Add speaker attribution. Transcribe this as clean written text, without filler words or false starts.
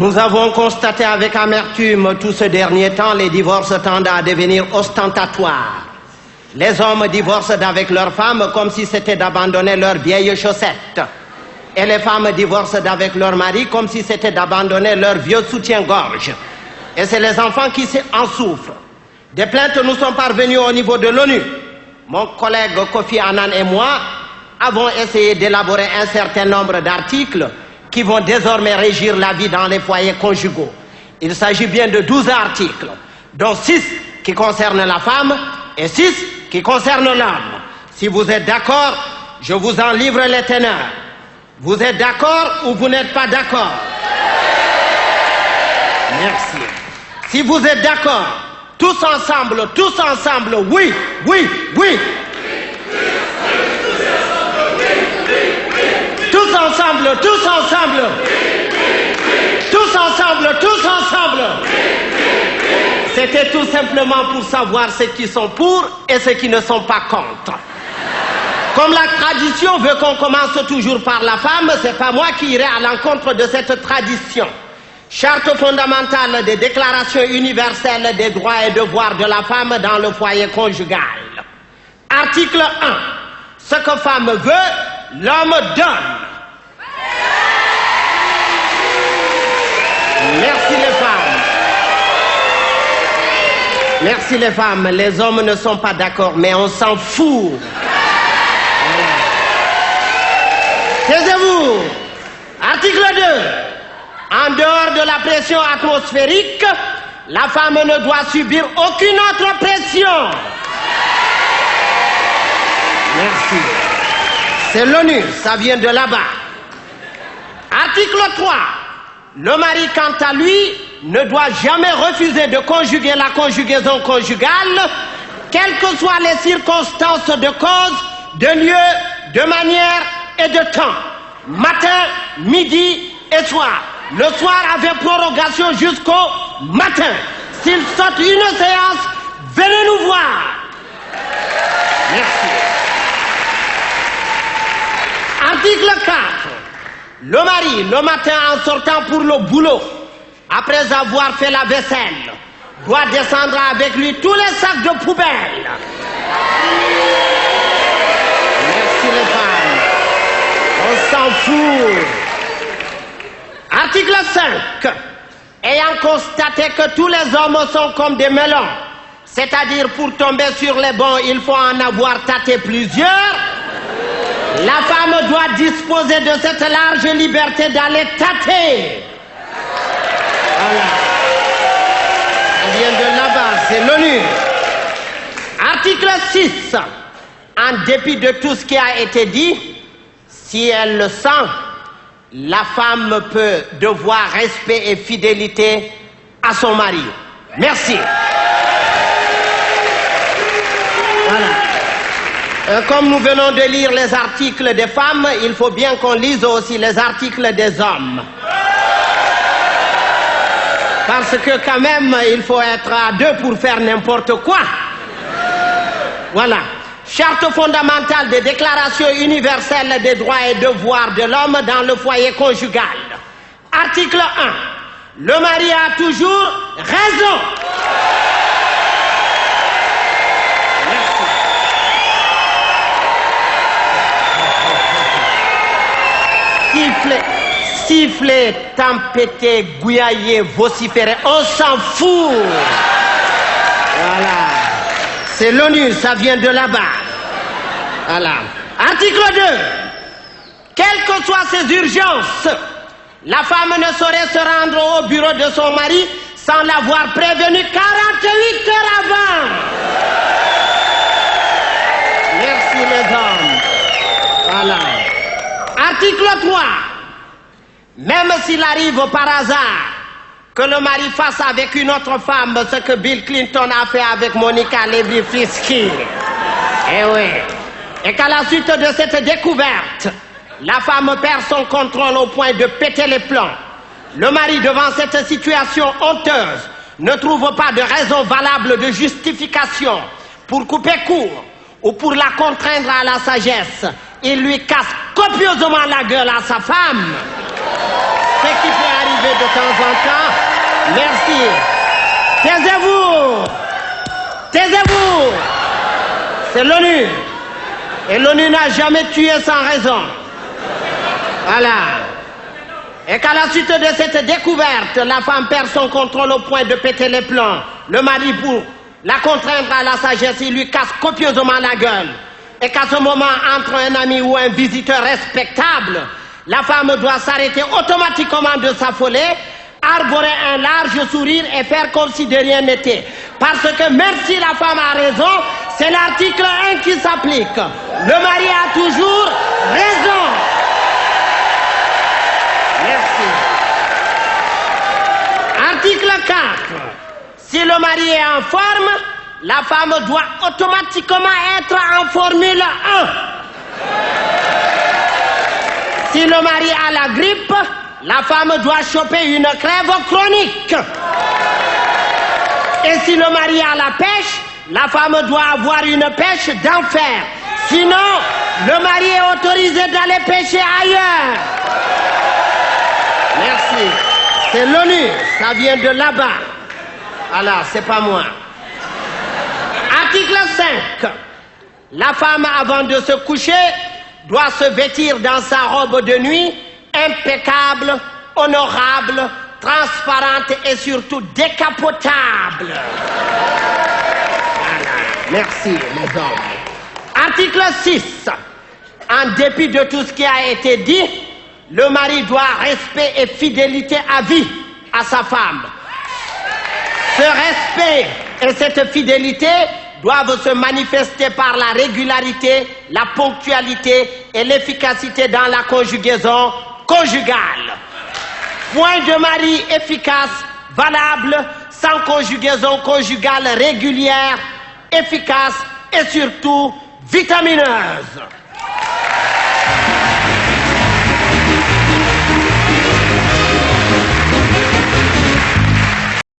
Speaker 1: Nous avons constaté avec amertume tout ce dernier temps les divorces tendant à devenir ostentatoires. Les hommes divorcent d'avec leurs femmes comme si c'était d'abandonner leurs vieilles chaussettes. Et les femmes divorcent d'avec leurs maris comme si c'était d'abandonner leurs vieux soutiens-gorge. Et c'est les enfants qui en souffrent. Des plaintes nous sont parvenues au niveau de l'ONU. Mon collègue Kofi Annan et moi avons essayé d'élaborer un certain nombre d'articles qui vont désormais régir la vie dans les foyers conjugaux. Il s'agit bien de 12 articles, dont 6 qui concernent la femme et 6 qui concernent l'homme. Si vous êtes d'accord, je vous en livre les teneurs. Vous êtes d'accord ou vous n'êtes pas d'accord? Merci. Si vous êtes d'accord, tous ensemble, oui, oui, oui. Tous ensemble. Tous ensemble. C'était tout simplement pour savoir ceux qui sont pour et ceux qui ne sont pas contre. Comme la tradition veut qu'on commence toujours par la femme, c'est pas moi qui irai à l'encontre de cette tradition. Charte fondamentale des déclarations universelles des droits et devoirs de la femme dans le foyer conjugal. Article 1. Ce que femme veut, l'homme donne. Merci les femmes. Merci les femmes. Les hommes ne sont pas d'accord, mais on s'en fout. Taisez-vous. Article 2. En dehors de la pression atmosphérique, la femme ne doit subir aucune autre pression. Merci. C'est l'ONU, ça vient de là-bas. Article 3. Le mari, quant à lui, ne doit jamais refuser de conjuguer la conjugaison conjugale, quelles que soient les circonstances de cause, de lieu, de manière et de temps. Matin, midi et soir. Le soir avec prorogation jusqu'au matin. S'il saute une séance, venez nous voir. Merci. Article 4. Le mari, le matin en sortant pour le boulot, après avoir fait la vaisselle, doit descendre avec lui tous les sacs de poubelle. Merci les femmes. On s'en fout. Article 5. Ayant constaté que tous les hommes sont comme des melons, c'est-à-dire pour tomber sur les bons, il faut en avoir tâté plusieurs, la femme doit disposer de cette large liberté d'aller tâter. Voilà. Ça vient de là-bas, c'est l'ONU. Article 6. En dépit de tout ce qui a été dit, si elle le sent, la femme peut devoir respect et fidélité à son mari. Merci. Voilà. Comme nous venons de lire les articles des femmes, il faut bien qu'on lise aussi les articles des hommes. Parce que quand même, il faut être à deux pour faire n'importe quoi. Voilà. Charte fondamentale des déclarations universelles des droits et devoirs de l'homme dans le foyer conjugal. Article 1. Le mari a toujours raison. Merci. Siffler, tempêter, gouillailler, vociférer, on s'en fout. Voilà. C'est l'ONU, ça vient de là-bas. Voilà. Article 2. Quelles que soient ces urgences, la femme ne saurait se rendre au bureau de son mari sans l'avoir prévenu 48 heures avant. Merci les hommes. Voilà. Article 3. Même s'il arrive par hasard que le mari fasse avec une autre femme ce que Bill Clinton a fait avec Monica Lewinsky. Eh oui. Et qu'à la suite de cette découverte, la femme perd son contrôle au point de péter les plombs. Le mari, devant cette situation honteuse, ne trouve pas de raison valable de justification pour couper court ou pour la contraindre à la sagesse. Il lui casse copieusement la gueule à sa femme. Ce qui peut arriver. arriver de temps en temps. Merci. Taisez-vous. Taisez-vous. C'est l'ONU. Et l'ONU n'a jamais tué sans raison. Voilà. Et qu'à la suite de cette découverte, la femme perd son contrôle au point de péter les plombs. Le mari, pour la contraindre à la sagesse, il lui casse copieusement la gueule. Et qu'à ce moment entre un ami ou un visiteur respectable, la femme doit s'arrêter automatiquement de s'affoler, arborer un large sourire et faire comme si de rien n'était. Parce que même si la femme a raison, c'est l'article 1 qui s'applique. Le mari a toujours raison. Merci. Article 4. Si le mari est en forme, la femme doit automatiquement être en Formule 1. Si le mari a la grippe, la femme doit choper une crève chronique. Et si le mari a la pêche, la femme doit avoir une pêche d'enfer. Sinon, le mari est autorisé d'aller pêcher ailleurs. Merci. C'est l'ONU, ça vient de là-bas. Alors, c'est pas moi. Article 5. La femme, avant de se coucher, doit se vêtir dans sa robe de nuit, impeccable, honorable, transparente et surtout décapotable. Voilà. Merci, les hommes. Article 6. En dépit de tout ce qui a été dit, le mari doit respect et fidélité à vie à sa femme. Ce respect et cette fidélité doivent se manifester par la régularité, la ponctualité et l'efficacité dans la conjugaison conjugale. Point de mari efficace, valable, sans conjugaison conjugale régulière, efficace et surtout vitamineuse.